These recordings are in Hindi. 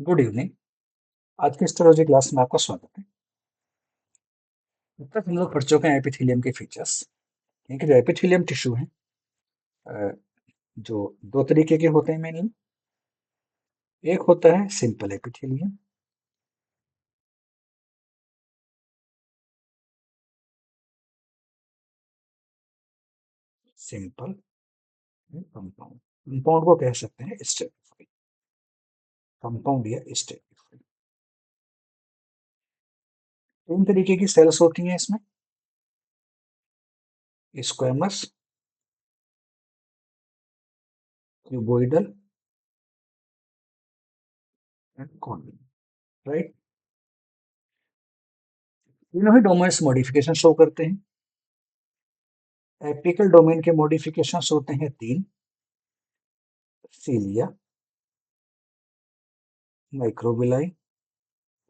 Good evening. आज की हिस्टोलॉजी क्लास में आपका स्वागत है। अब तक हम लोग पढ़ चुके हैं एपिथेलियम के फीचर्स। यानी कि जो एपिथेलियम टिश्यू है, अ, जो दो तरीके के होते हैं मेनली। एक होता है simple epithelium, simple compound. Compound को कह सकते हैं स्टेरिफाइड, कंपाउंड या स्टेरिफाइड। तीन तरीके की सेल्स होती हैं इसमें: squamous, cuboidal and convex. Right. तीनों ही डोमेन्स मॉडिफिकेशन शो करते हैं। एपिकल डोमेन के मॉडिफिकेशन होते हैं तीन: सीलिया, माइक्रोबिलाई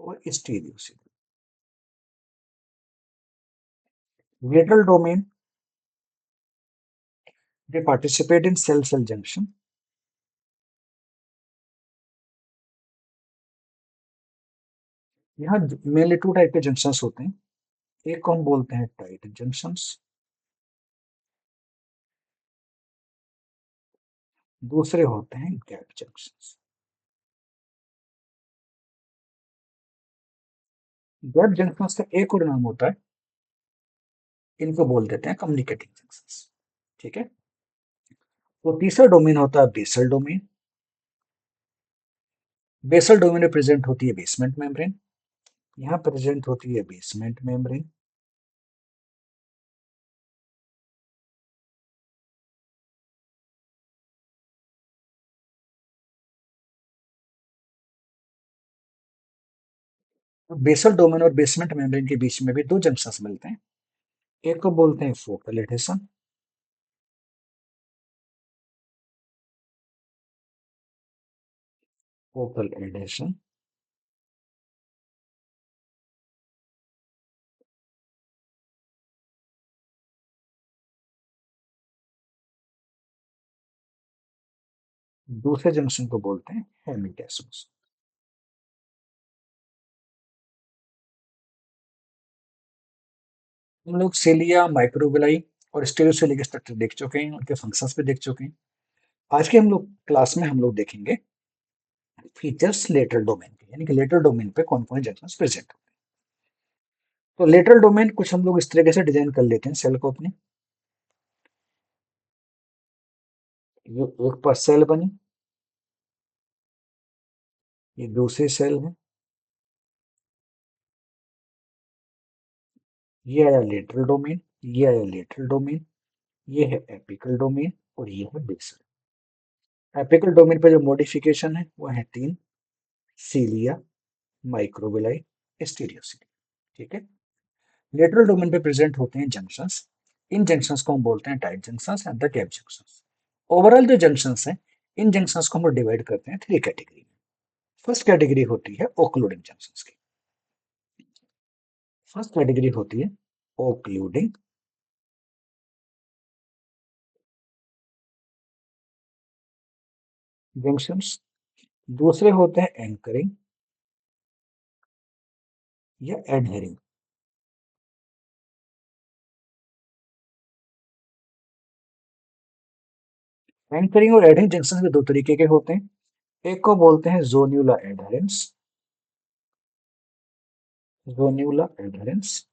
और stereocilia. Lateral domain, they participate in cell-cell junction। यहाँ मेनली टू टाइप के जंक्शंस होते हैं। एक को हम बोलते हैं टाइट जंक्शंस, दूसरे होते हैं गैप जंक्शंस। गैप जंक्शंस का एक और नाम होता है, इनको बोल देते हैं कम्युनिकेटिंग जंक्शंस। ठीक है। तो तीसरा डोमेन होता है बेसल डोमेन। बेसल डोमेन में प्रेजेंट होती है बेसमेंट मेम्ब्रेन। यहाँ प्रेजेंट होती है बेसमेंट मेम्ब्रेन। बेसल डोमेन और बेसमेंट मेम्ब्रेन के बीच में भी दो जंक्शंस मिलते हैं। एक को बोलते हैं फोकल एडहेशन, फोकल एडहेशन। दूसरे जंक्शन को बोलते हैं हेमिटेसमस। हम लोग सेलिया, माइक्रोविलाई और स्टेरोसेलिक स्ट्रक्चर देख चुके हैं, उनके फंक्शंस भी देख चुके हैं। आज के हम लोग क्लास में हम लोग देखेंगे फीचर्स लेटरल डोमेन के, यानी कि लेटरल डोमेन पे कौन कौन जंक्शंस प्रेजेंट होते हैं। तो लेटरल डोमेन कुछ हम लोग इस तरीके से डिजाइन कर लेते हैं सेल को अपने। ये एक पर सेल बनी, ये दूसरी सेल है, ये आया लेटरल डोमेन, ये आया लेटरल डोमेन, ये है एपिकल डोमेन और ये है बेसल। एपिकल डोमेन पे जो मॉडिफिकेशन है वो है तीन: सीलिया, माइक्रोविलाई, स्टीरियोसील। ठीक है। लेटरल डोमेन पे प्रेजेंट होते हैं जंक्शंस। इन जंक्शंस को हम बोलते हैं tight junctions and the gap junctions. Overall जो जंक्शंस हैं, इन जंक्शंस को हम डिवाइड करते हैं थ्री कैटेगरी में। फर्स्ट कैटेगरी होती है ओक्लूडिंग जंक्शंस की। फर्स्ट कैटेगरी होती है ओक्लूडिंग जंक्शंस। दूसरे होते हैं एंकरिंग या एडहेरिंग। एंकरिंग और एडहेरिंग जंक्शन भी दो तरीके के होते हैं। एक को बोलते हैं जोन्यूला एडहेरेंस, जोन्यूला एडहेरेंस।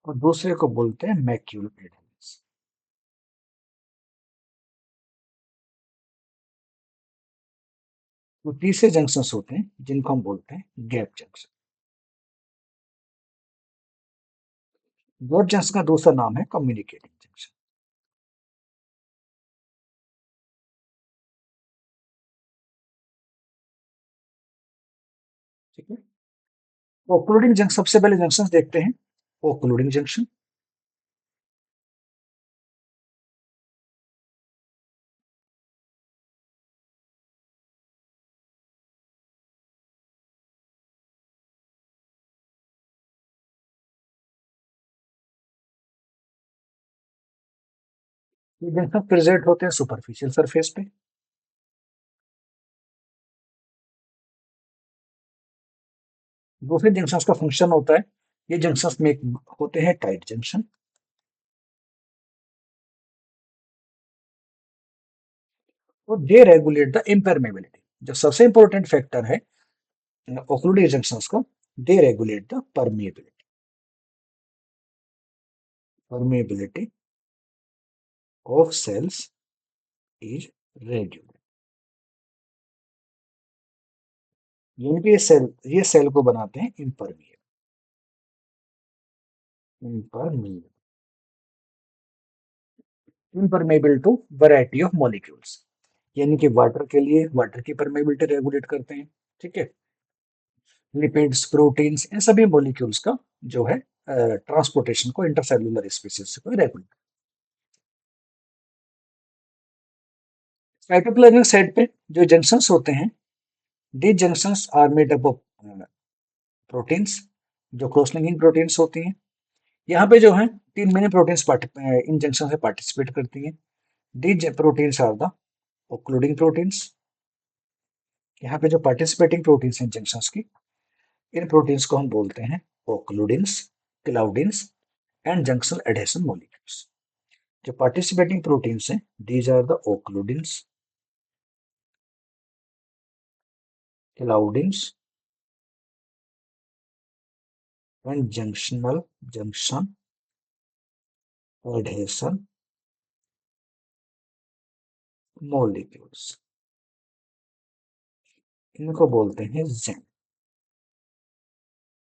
और दूसरे को बोलते हैं मैक्यूल एडहेरेंस। तो तीसरे जंक्शंस होते हैं जिनको हम बोलते हैं गैप जंक्शन। गैप जंक्शन का दूसरा नाम है कम्युनिकेटिंग जंक्शन। ठीक है। ओक्लूडिंग जंक्शन, सबसे पहले जंक्शन देखते हैं। ओक्लूडिंग जंक्शन, ये जंक्शन प्रेजेंट होते हैं सुपरफिशियल सरफेस पे। दूसरे जंक्शन का फंक्शन होता है, ये जंक्शन में होते हैं टाइट जंक्शन, और दे रेगुलेट द इम्परमेबिलिटी। जो सबसे इंपॉर्टेंट फैक्टर है ओक्लूडिक जंक्शंस को, they regulate the permeability of cells is reduced। यानी कि ये सेल को बनाते हैं impermeable impermeable to variety of molecules. यानी कि वाटर के लिए वाटर की परमेबिलिटी रेगुलेट करते हैं, ठीक है। लिपिड्स, प्रोटीन्स, इन सभी मॉलिक्यूल्स का जो है ट्रांसपोर्टेशन को इंटरसेलुलर स्पीसीज को रेगुलेट। साइटोप्लाज्मिक साइड पे जो जंक्शंस होते हैं, these junctions are made up of proteins, जो क्रॉस लिंकिंग प्रोटीन्स होती हैं। यहाँ पे जो है तीन मेन प्रोटीन्स इन जंक्शन से पार्टिसिपेट करती हैं। these proteins are the occluding proteins. यहाँ पे जो पार्टिसिपेटिंग प्रोटीन्स हैं जंक्शंस की, इन प्रोटीन्स को हम बोलते हैं occludins, claudins and junction adhesion molecules. जो पार्टिसिपेटिंग प्रोटीन्स हैं, these are the occludins, claudins and junction adhesion molecules, इनको बोलते हैं JAM.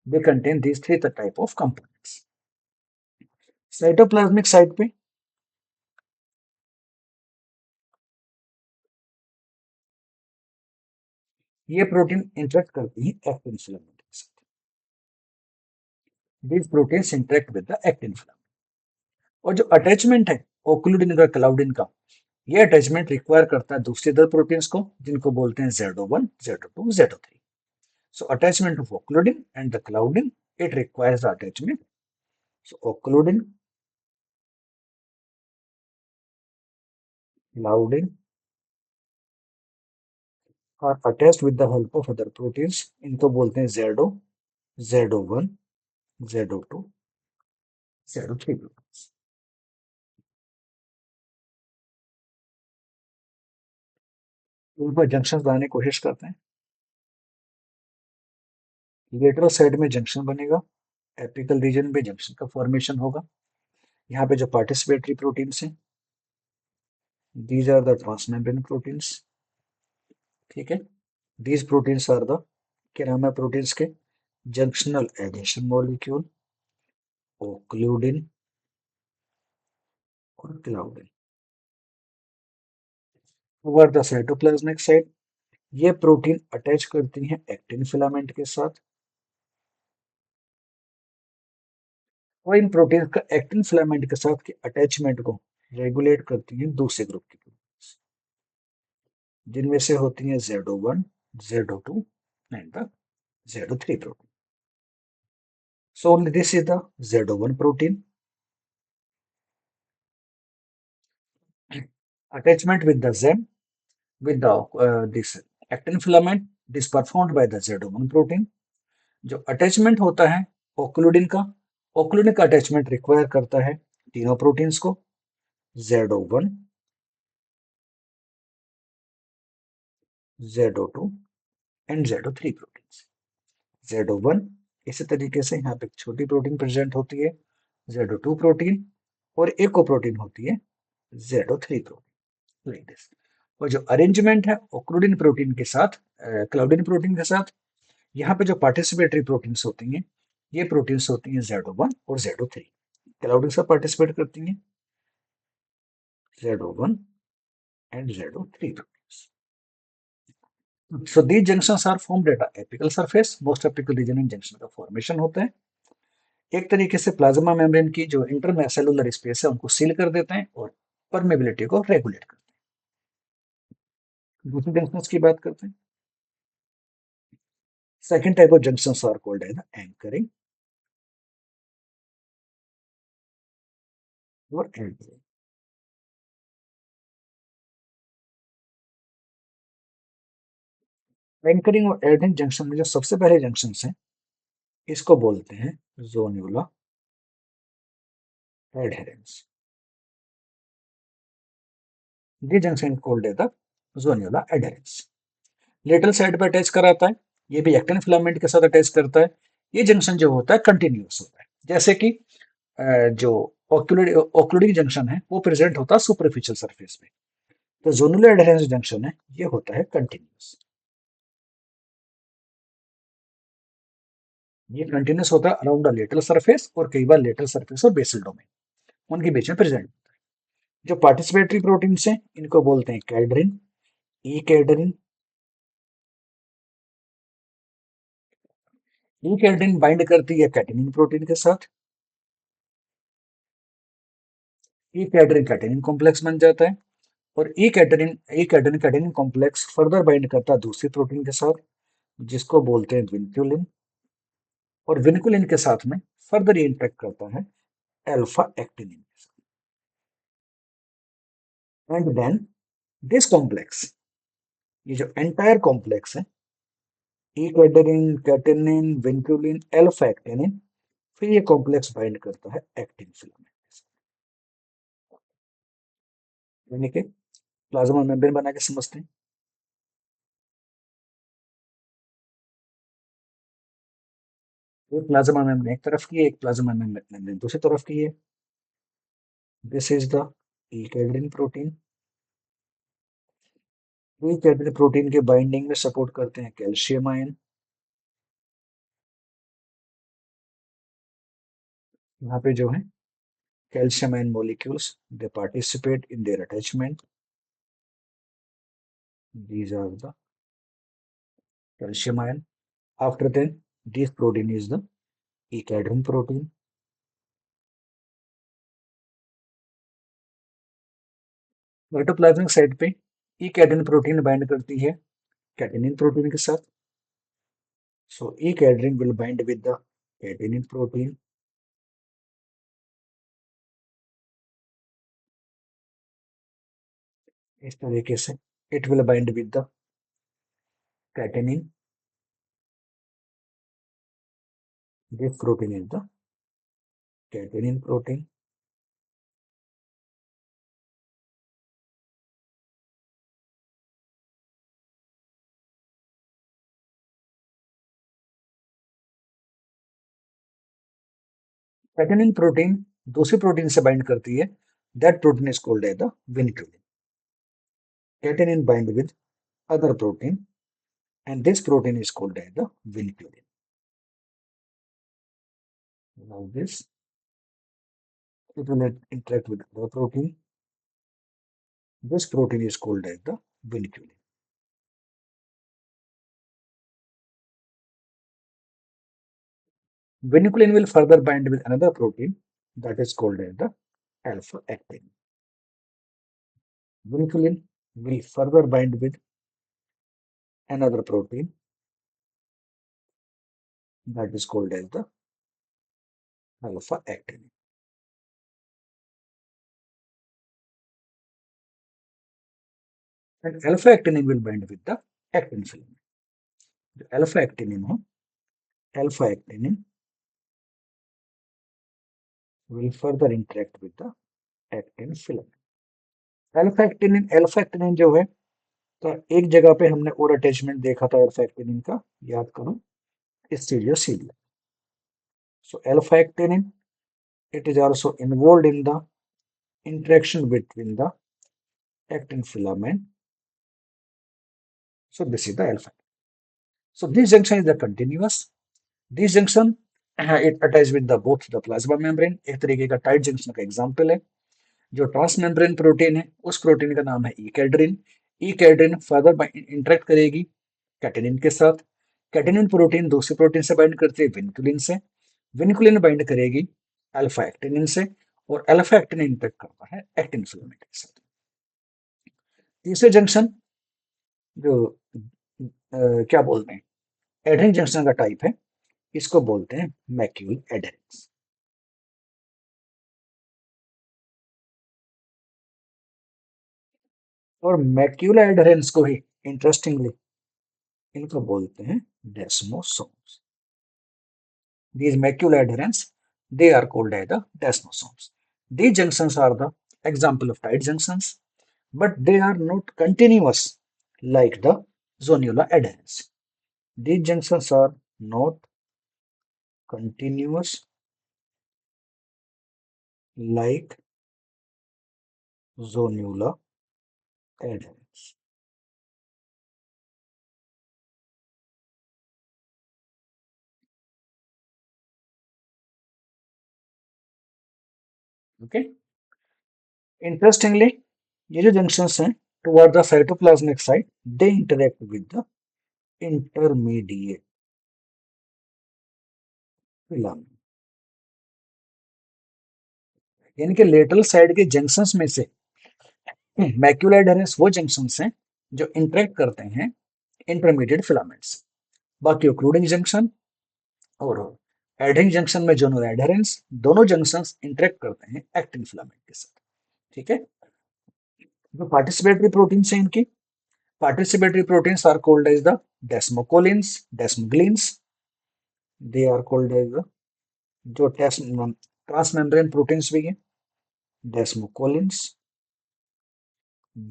They contain these three type of components. Cytoplasmic side पे ये प्रोटीन इंटरेक्ट करती है एक्टिन फिलामेंट के साथ। these proteins interact with the actin filament। और जो अटैचमेंट है ओक्लूडिन का, क्लाउडिन का, ये अटैचमेंट रिक्वायर करता है दूसरे दो प्रोटीन्स को, जिनको बोलते हैं Z01, Z02, Z03। So attachment of occludin and the claudin, it requires the attachment. So occludin, claudin are attached with the help of other proteins। इनको बोलते हैं Z0, Z01, Z02, Z03 proteins। ऊपर जंक्शन बनाने की कोशिश करते हैं। लेटरल साइड में जंक्शन बनेगा, एपिकल रीजन में जंक्शन का फॉर्मेशन होगा। यहाँ पे जो पार्टिसिपेटरी प्रोटीन्स हैं, these are the transmembrane proteins, ठीक है। दीज प्रोटीन्स आर द, क्या नाम है प्रोटीन्स के, जंक्शनल एडेशन मॉलिक्यूल, ओक्लूडिन और क्लाउडिन। ओवर द साइटोप्लाज्मिक साइड, ये प्रोटीन अटैच करती हैं एक्टिन फिलामेंट के साथ, और इन प्रोटीन का एक्टिन फिलामेंट के साथ के अटैचमेंट को रेगुलेट करती हैं दूसरे ग्रुप की प्रोटीन्स, जिनमें से होती हैं Z01, Z02 and the Z03 protein. So only this is the Z01 protein attachment with the ZEM with the this actin filament, this performed by the Z01 protein। जो अटैचमेंट होता है ओक्लूडिन का, ओक्लूडिन का अटैचमेंट रिक्वायर करता है तीनों प्रोटीन्स को, Z01, Z02 and Z03 proteins. Z01 इसी तरीके से यहाँ पे एक छोटी प्रोटीन प्रेजेंट होती है Z02 प्रोटीन, और एक को प्रोटीन होती है Z03 प्रोटीन, लाइक दिस। और जो अरेंजमेंट है ओक्लूडिन प्रोटीन के साथ, क्लाउडिन प्रोटीन के साथ, यहाँ पे जो पार्टिसिपेटरी प्रोटीन्स होती हैं, ये प्रोटीन्स होती हैं Z01 और Z03। क्लाउडिन से पार्टिसिपेट करती हैं Z01 and Z03 proteins। So these junctions are formed at a apical surface। most apical region in junction का फॉर्मेशन होता है। एक तरीके से प्लाज्मा मेम्ब्रेन की जो इंटरसेलुलर स्पेस है उनको सील कर देते हैं और परमेबिलिटी को रेगुलेट करते हैं। दूसरी जंक्शंस की बात करते हैं। Second type of junctions are called as anchoring और एंकरिंग। एंकरिंग और एडहेरेंस जंक्शन में जो सबसे पहले जंक्शन है इसको बोलते हैं जोन्यूला एडहेरेंस। ये जंक्शन कॉल्ड है the zonula adherens. Lateral side पर अटैच कराता है, ये भी एक्टिन फिलामेंट के साथ अटैच करता है। ये जंक्शन जो होता है कंटिन्यूअस होता है, जैसे कि जो ओक्लूडिंग जंक्शन है वो प्रेजेंट होता है सुपरफिशियल सरफेस पे। तो जोनुलर एडहेरेंस जंक्शन है ये होता है कंटिन्यूअस। ये कंटिन्यूअस होता है अराउंड द लेटरल सरफेस, और कई बार लेटरल सरफेस और बेसल डोमेन उनके बीच में प्रेजेंट। जो पार्टिसिपेटरी प्रोटीन्स हैं इनको बोलते हैं कैडरिन, ई कैडरिन। ई कैडरिन बाइंड करती है कैटेनिन प्रोटीन के साथ। ई कैडरिन कैटेनिन कॉम्प्लेक्स बन जाता है, और ई cadherin catenin complex further bind करता है दूसरी प्रोटीन के साथ जिसको बोलते हैं विनक्यूलिन, और विनक्यूलिन के साथ में फर्दर ये इंटरेक्ट करता है अल्फा एक्टिनिन के साथ। एंड देन दिस कॉम्प्लेक्स, ये जो एंटायर कॉम्प्लेक्स है, ई cadherin catenin vinculin alpha actinin, फिर ये कॉम्प्लेक्स बाइंड करता है एक्टिन फिलामेंट के साथ। यानी कि प्लाज्मा मेम्ब्रेन बना के समझते हैं। एक प्लाज्मा मेम्ब्रेन एक तरफ की है, एक प्लाज्मा मेम्ब्रेन दूसरी तरफ की है। This is the E cadherin protein. E cadherin protein के बाइंडिंग में सपोर्ट करते हैं कैल्शियम आयन। यहाँ पे जो है calcium ion molecules, they participate in their attachment. These are the calcium ion. After then, this protein is the E-cadherin protein. Cytoplasmic side पे ई कैडरिन प्रोटीन बाइंड करती है कैटेनिन प्रोटीन के साथ। So E cadherin will bind with the catenin protein. इस तरीके से it will bind with the catenin. This protein is the catenin protein. Catenin protein दूसरी प्रोटीन से बाइंड करती है, that protein is called as the vinculin. Catenin bind with other protein, and this protein is called as the vinculin. Now this, it will interact with the protein. This protein is called as the vinculin. Vinculin will further bind with another protein that is called as the alpha actin. Vinculin will further bind with another protein that is called as the alpha actin. And alpha actinin will bind with the actin filament. The alpha actinin will further interact with the actin filament. Alpha actinin जो है, तो एक जगह पे हमने और अटैचमेंट देखा था अल्फा एक्टिनिन का, याद करो, stereocilia. So alpha actinin, it is also involved in the interaction between the actin filament. So this is the alpha. So this junction is the continuous. This junction it attached with the both the plasma membrane, एक तरीके का टाइट जंक्शन का एग्जांपल है। जो ट्रांसमेम्ब्रेन प्रोटीन है उस प्रोटीन का नाम है ई कैडरिन। ई कैडरिन फर्दर इंटरेक्ट करेगी कैटेनिन के साथ। कैटेनिन प्रोटीन दूसरे प्रोटीन से बाइंड करती है विनकुलिन से। विनकुलिन बाइंड करेगी अल्फा एक्टिनिन से, और अल्फा एक्टिनिन इंटरेक्ट करता है एक्टिन फिलामेंट के साथ। तीसरे जंक्शन जो क्या बोलते हैं एडहेरेंस जंक्शन का टाइप है, इसको बोलते हैं मैक्यूल एडहेरेंस। और मैक्यूल एडहेरेंस को ही इंटरेस्टिंगली इनको बोलते हैं desmosomes. These macular adherents, they are called as the desmosomes. These junctions are the example of tight junctions, but they are not continuous like the zonular adherents. These junctions are not continuous like zonular adherents. Okay. Interestingly, ये जो junctions हैं toward the cytoplasmic site, they interact with the intermediate filament. यानी कि लेटरल साइड के जंक्शंस में से मैक्यूला एडहेरेंस वो जंक्शंस हैं जो इंटरेक्ट करते हैं इंटरमीडिएट फिलामेंट्स। बाकी ओक्लूडिंग जंक्शन और एडहिंग जंक्शन में जो एडहेरेंस, दोनों जंक्शंस इंटरेक्ट करते हैं एक्टिन फिलामेंट के साथ। ठीक है। जो पार्टिसिपेटरी प्रोटीन्स हैं इनकी, participatory proteins are called as the desmocollins, desmogleins. They are called as the जो ट्रांसमेम्ब्रेन प्रोटीन्स भी हैं, desmocollins,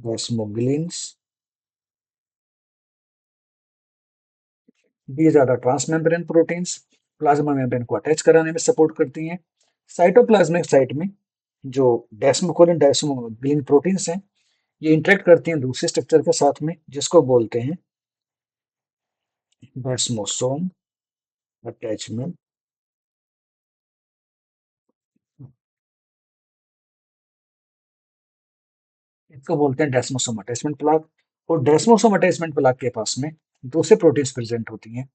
desmogleins. These are the transmembrane proteins, plasma membrane को अटैच कराने में सपोर्ट करती हैं। साइटोप्लाज्मिक साइट में जो डेस्मोकोलिन डेस्मोग्लिन प्रोटीन्स हैं, ये इंटरेक्ट करती हैं दूसरे स्ट्रक्चर के साथ में जिसको बोलते हैं डेस्मोसोम अटैचमेंट। इसको बोलते हैं डेस्मोसोम अटैचमेंट प्लाक। और डेस्मोसोम अटैचमेंट प्लाक के पास में दूसरे प्रोटीन्स प्रेजेंट होती हैं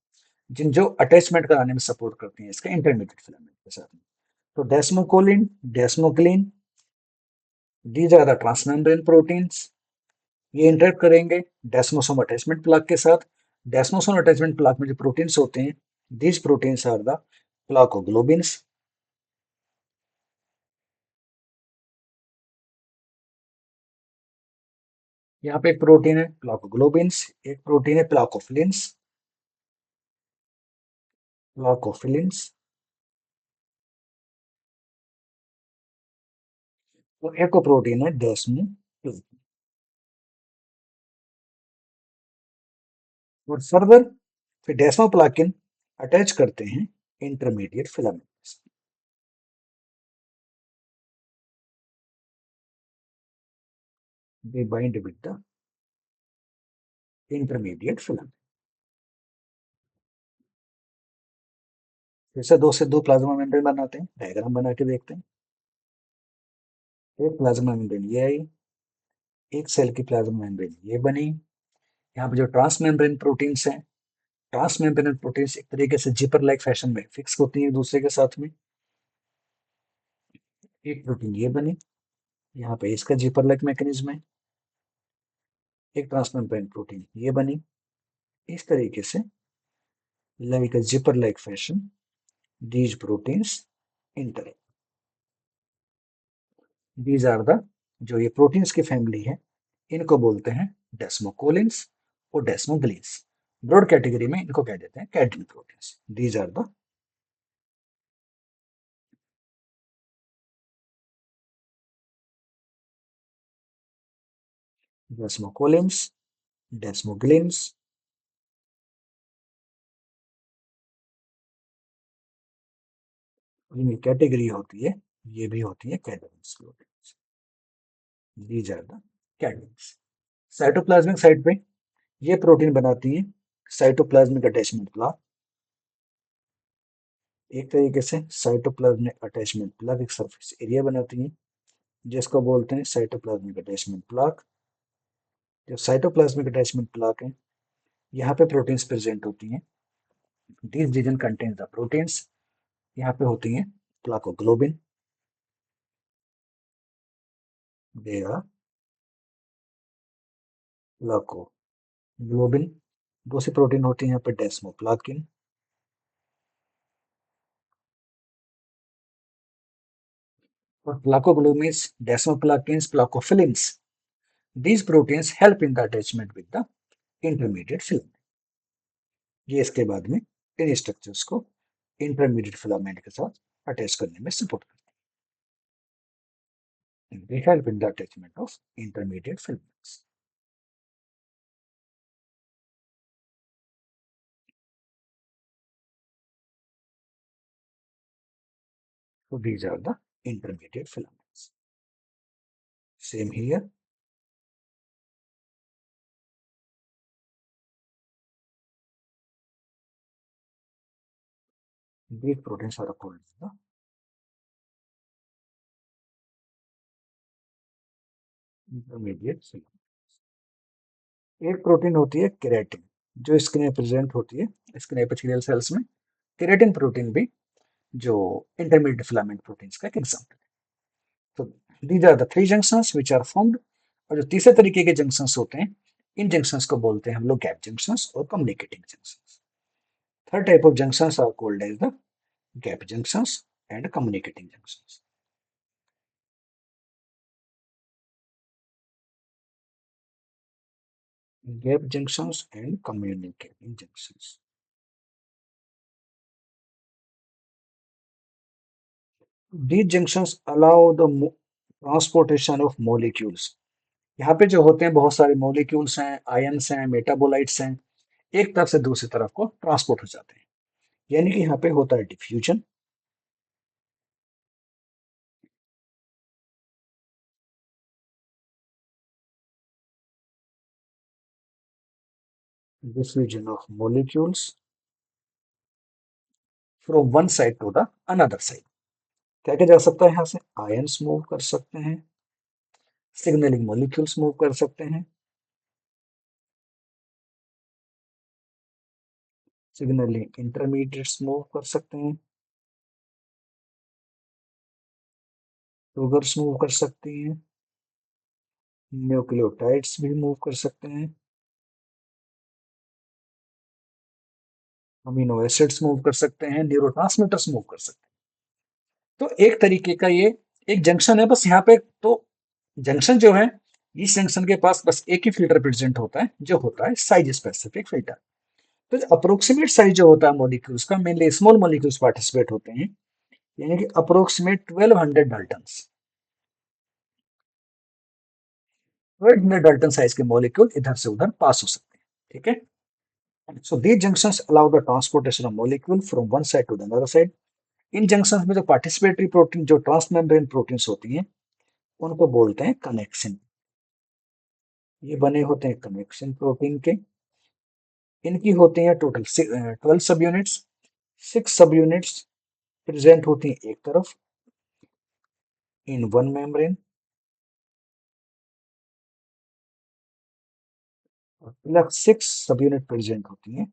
जिन जो अटैचमेंट कराने में सपोर्ट करती हैं इसके इंटरमीडिएट फिलामेंट के साथ में। तो desmocollin, desmoglein, these are the transmembrane proteins. ये इंटरेक्ट करेंगे डेस्मोसोम अटैचमेंट प्लाक के साथ। डेस्मोसोम अटैचमेंट प्लाक में जो प्रोटीन्स होते हैं, दीज प्रोटीन्स आर द प्लाकोग्लोबिन्स। यहाँ पे एक प्रोटीन है प्लाकोग्लोबिन्स, एक प्रोटीन है प्लाकोफिलिन्स, प्लाकोफिलिन्स। और एक प्रोटीन है डेस्मो। और फर्दर फिर डेस्मोप्लाकिन अटैच करते हैं intermediate filaments. They bind with the intermediate filament. फिर से दो प्लाज्मा मेम्ब्रेन बनाते हैं, डायग्राम बना के देखते हैं। एक प्लाज्मा मेम्ब्रेन ये आई, एक सेल की प्लाज्मा मेम्ब्रेन ये बनी। यहाँ पे जो ट्रांस मेम्ब्रेन प्रोटीन्स हैं, ट्रांस मेम्ब्रेन प्रोटीन्स एक तरीके से जिपर लाइक फैशन में फिक्स होती हैं एक दूसरे के साथ में। एक प्रोटीन ये बनी, यहाँ पे इसका जिपर लाइक मैकेनिज्म है। एक ट्रांस मेम्ब्रेन प्रोटीन ये बनी। इस तरीके से like a zipper like fashion these proteins interact। these are the जो ये प्रोटीन्स की फैमिली है, इनको बोलते हैं डेस्मोकोलिन्स और डेस्मोग्लिन्स। ब्रॉड कैटेगरी में इनको कह देते हैं cadmin proteins. These are the desmocollins, desmogleins. इनकी कैटेगरी होती है, ये भी होती है cadmin proteins. These are the cadmins. Cytoplasmic side पे ये प्रोटीन बनाती है साइटोप्लाज्मिक अटैचमेंट प्लाक। एक तरीके से साइटोप्लाज्मिक अटैचमेंट प्लाक एक सरफेस एरिया बनाती है जिसको बोलते हैं साइटोप्लाज्मिक अटैचमेंट प्लाक। जो साइटोप्लाज्मिक अटैचमेंट प्लाक है, यहाँ पे प्रोटीन्स प्रेजेंट होती हैं। This reason contains the proteins. यहाँ पे होती हैं प्लाकोग्लोबिन, दे आर प्लाकोग्लोबिन। दूसरी प्रोटीन होती है यहाँ पे डेस्मोप्लाकिन। और प्लाकोग्लोबिन्स, डेस्मोप्लाकिन्स, प्लाकोफिलिन्स, these proteins help in the attachment with the intermediate filament। ये इसके बाद में इन स्ट्रक्चर्स को इंटरमीडिएट फिलामेंट के साथ अटैच करने में सपोर्ट करते हैं। They help in the attachment of intermediate filaments. So these are the intermediate filaments. Same here. These proteins are called the intermediate filaments. एक प्रोटीन होती है केराटिन, जो स्किन में प्रेजेंट होती है स्किन एपिथेलियल सेल्स में। केराटिन प्रोटीन भी जो इंटरमीडिएट फिलामेंट प्रोटीन्स का एक एग्जांपल है। तो these are the three junctions which are formed. और जो तीसरे तरीके के जंक्शंस होते हैं, इन जंक्शंस को बोलते हैं हम लोग गैप जंक्शंस और communicating junctions. Third type of junctions are called as the gap junctions and communicating junctions. Gap junctions and communicating junctions. These junctions allow the transportation of molecules. यहाँ पे जो होते हैं बहुत सारे मोलिक्यूल्स हैं, आयन्स हैं, मेटाबोलाइट्स हैं, एक तरफ से दूसरी तरफ को ट्रांसपोर्ट हो जाते हैं। यानी कि यहाँ पे होता है diffusion, diffusion of molecules from one side to the another side. क्या क्या जा सकता है यहाँ से? आयन्स मूव कर सकते हैं, सिग्नलिंग मॉलिक्यूल्स मूव कर सकते हैं, सिग्नलिंग इंटरमीडिएट्स मूव कर सकते हैं, शुगर्स मूव कर सकती हैं, न्यूक्लियोटाइड्स भी मूव कर सकते हैं, अमीनो एसिड्स मूव कर सकते हैं, न्यूरोट्रांसमीटर्स मूव कर सकते हैं। तो एक तरीके का ये एक जंक्शन है। बस यहाँ पे तो जंक्शन जो है, इस जंक्शन के पास बस एक ही फिल्टर प्रेजेंट होता है, जो होता है साइज स्पेसिफिक फिल्टर। तो अप्रोक्सीमेट साइज जो होता है मॉलिक्यूल्स का, मेनली स्मॉल मॉलिक्यूल्स पार्टिसिपेट होते हैं, यानी कि अप्रोक्सीमेट 1200 डाल्टन्स, 1200 डाल्टन साइज के मॉलिक्यूल इधर से उधर पास हो सकते हैं। ठीक है। So these junctions allow the transportation of molecule from one side to the other side. In junctions में जो पार्टिसिपेटरी प्रोटीन, जो ट्रांसमेम्ब्रेन प्रोटीन्स होती हैं, उनको बोलते हैं कनेक्शन। ये बने होते हैं कनेक्शन प्रोटीन के। इनकी होती हैं टोटल 12 सब यूनिट्स। 6 सब यूनिट्स प्रेजेंट होती हैं एक तरफ इन वन मेम्ब्रेन, और प्लस 6 सब यूनिट प्रेजेंट होती हैं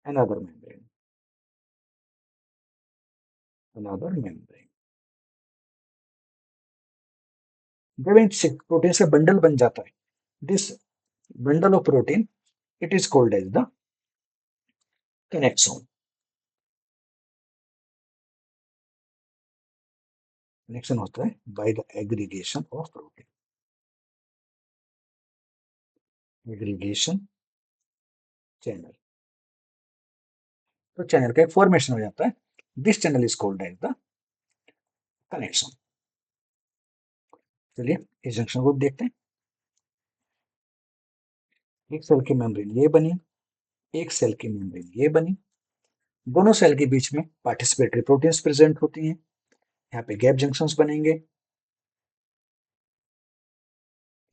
अनदर मेम्ब्रेन, अनदर मेम्ब्रेन। जब इन प्रोटीन से बंडल बन जाता है, this bundle of protein, it is called as the connexon. Connection होता है by the aggregation of protein, aggregation channel. तो चैनल का एक फॉर्मेशन हो जाता है। This channel is called as the connection. चलिए इस जंक्शन को देखते हैं। एक सेल की मेम्ब्रेन ये बनी, एक सेल की मेम्ब्रेन ये बनी, दोनों सेल के बीच में पार्टिसिपेटरी प्रोटीन्स प्रेजेंट होती हैं। यहाँ पे गैप जंक्शंस बनेंगे।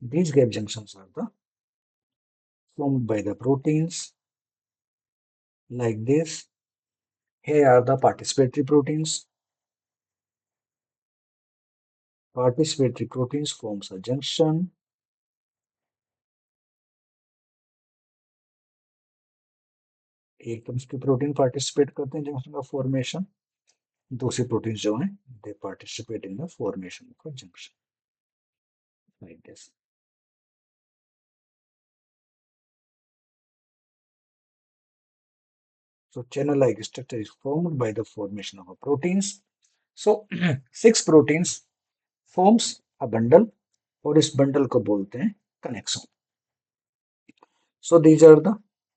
These gap junctions are the formed by the proteins like this. Here are the participatory proteins. Participatory proteins forms a junction. एक तो इसके प्रोटीन पार्टिसिपेट करते हैं जंक्शन का फॉर्मेशन, दूसरे प्रोटीन्स जो हैं दे participate in the formation of a junction like this. So channel-like structure is formed by the formation of a proteins. So 6 proteins forms a bundle और इस बंडल को बोलते हैं connection. So these are the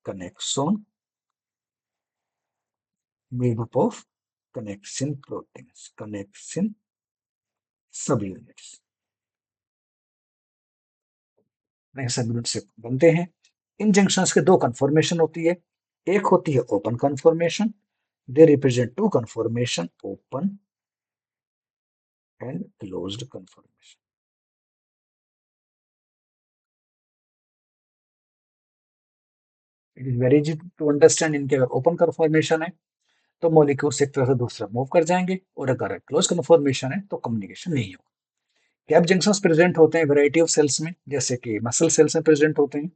connexon made up of connexin proteins, connexin subunits। Subunit से बनते हैं। इन जंक्शंस के दो कन्फॉर्मेशन होती है। एक होती है open conformation, they represent two conformation, open and closed conformation. It is very easy to understand. इनके अगर ओपन कन्फॉर्मेशन है तो मॉलिक्यूल्स एक तरह से दूसरा मूव कर जाएंगे, और अगर क्लोज कन्फॉर्मेशन है तो कम्युनिकेशन नहीं होगा। गैप जंक्शंस प्रेजेंट होते हैं वैरायटी ऑफ सेल्स में, जैसे कि मसल सेल्स में प्रेजेंट होते हैं।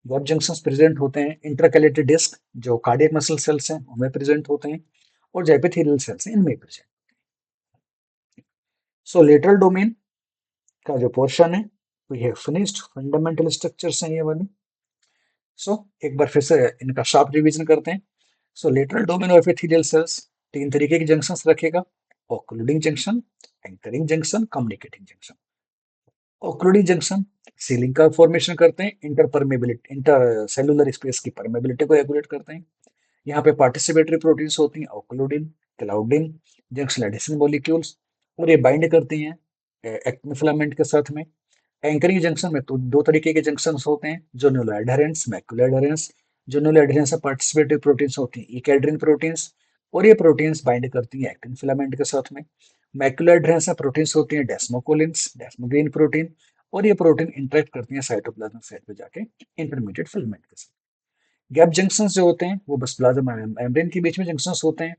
गैप जंक्शंस प्रेजेंट होते हैं इंटरकैलेटेड डिस्क, जो कार्डियक मसल सेल्स हैं उनमें प्रेजेंट होते हैं, और जो एपिथेलियल सेल्स हैं इनमें प्रेजेंट। सो लेटरल डोमेन का जो पोर्शन है we have finished, fundamental structures हैं ये वाले। सो एक बार फिर से इनका शार्प रिवीजन करते हैं। So lateral domain of epithelial cells तीन तरीके के जंक्शंस रखेगा: occluding junction, anchoring junction, communicating junction. Occluding junction sealing का फॉर्मेशन करते हैं, इंटरपरमेबिलिटी, इंटर सेलुलर स्पेस की परमेबिलिटी को रेगुलेट करते हैं। यहाँ पे पार्टिसिपेटरी प्रोटीन्स होती हैं, occludin, claudin, junction adhesion molecules, और ये बाइंड करती हैं एक्टिन फिलामेंट के साथ में। एंकरिंग जंक्शन में तो दो तरीके के जंक्शंस होते हैं: जोनुलर एडहेरेंस, मैक्युलर एडहेरेंस। जोनुलर एडहेरेंस में पार्टिसिपेटरी प्रोटीन्स होती हैं, इकेड्रिन प्रोटीन्स, और ये प्रोटीन्स बाइंड करती हैं एक्टिन फिलामेंट के साथ में। मैक्युलर एडहेरेंस में प्रोटीन्स होती हैं डेस्मोकोलिन्स, डेस्मोग्रीन प्रोटीन, और ये प्रोटीन इंटरेक्ट करती हैं साइटोप्लाज्मिक साइट पे जाके इंटरमीडिएट फिलामेंट के साथ। गैप जंक्शंस जो होते हैं वो बस प्लाज्मा मेम्ब्रेन के बीच में जंक्शंस होते हैं।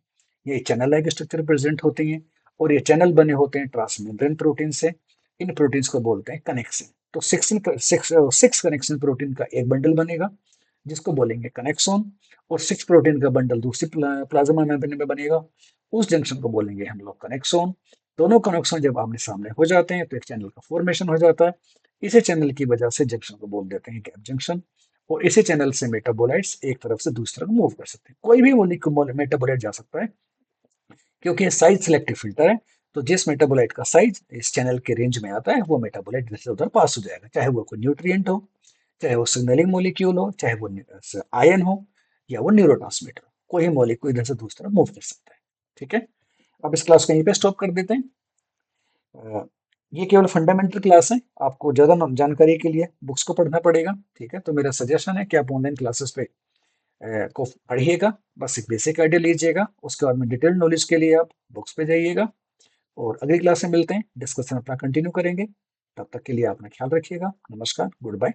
ये चैनल लाइक स्ट्रक्चर प्रेजेंट होती हैं, और ये चैनल बने होते हैं ट्रांसमेम्ब्रेन प्रोटीन से। इन प्रोटीन्स को बोलते हैं कनेक्सिन। तो सिक्स कनेक्शन प्रोटीन का एक बंडल बनेगा जिसको बोलेंगे कनेक्सोन, और सिक्स प्रोटीन का बंडल दूसरी प्लाज्मा मेम्ब्रेन में बनेगा, उस जंक्शन को बोलेंगे हम लोग कनेक्सोन। दोनों कनेक्शन जब आमने सामने हो जाते हैं तो एक चैनल का फॉर्मेशन हो जाता है। इसी चैनल की वजह से जंक्शन को बोल देते हैं गैप जंक्शन। और इसी चैनल से मेटाबोलाइट्स एक तरफ से दूसरी तरफ मूव कर सकते हैं। कोई भी मॉलिक्यूल मेटाबोलाइट जा सकता है, क्योंकि ये साइज सिलेक्टिव फिल्टर है। तो जिस मेटाबोलाइट का साइज इस चैनल के रेंज में आता है वो मेटाबोलाइट इधर से उधर पास हो जाएगा, चाहे वो कोई न्यूट्रिएंट हो, चाहे वो सिग्नलिंग मॉलिक्यूल हो, चाहे वो आयन हो, या वो न्यूरोट्रांसमीटर हो। कोई मॉलिक्यूल इधर से दूसरी तरफ मूव कर सकता है। ठीक है, अब इस क्लास को यहीं पे स्टॉप कर देते हैं। अ, ये केवल फंडामेंटल क्लास है, आपको ज़्यादा जानकारी के लिए बुक्स को पढ़ना पड़ेगा। ठीक है, तो मेरा सजेशन है कि आप ऑनलाइन क्लासेस पे को पढ़िएगा, बस एक बेसिक आइडिया लीजिएगा, उसके बाद में डिटेल नॉलेज के लिए आप बुक्स पे जाइएगा। और अगली क्लास में मिलते हैं, डिस्कशन अपना कंटिन्यू करेंगे। तब तक के लिए अपना ख्याल रखिएगा। नमस्कार, गुड बाय।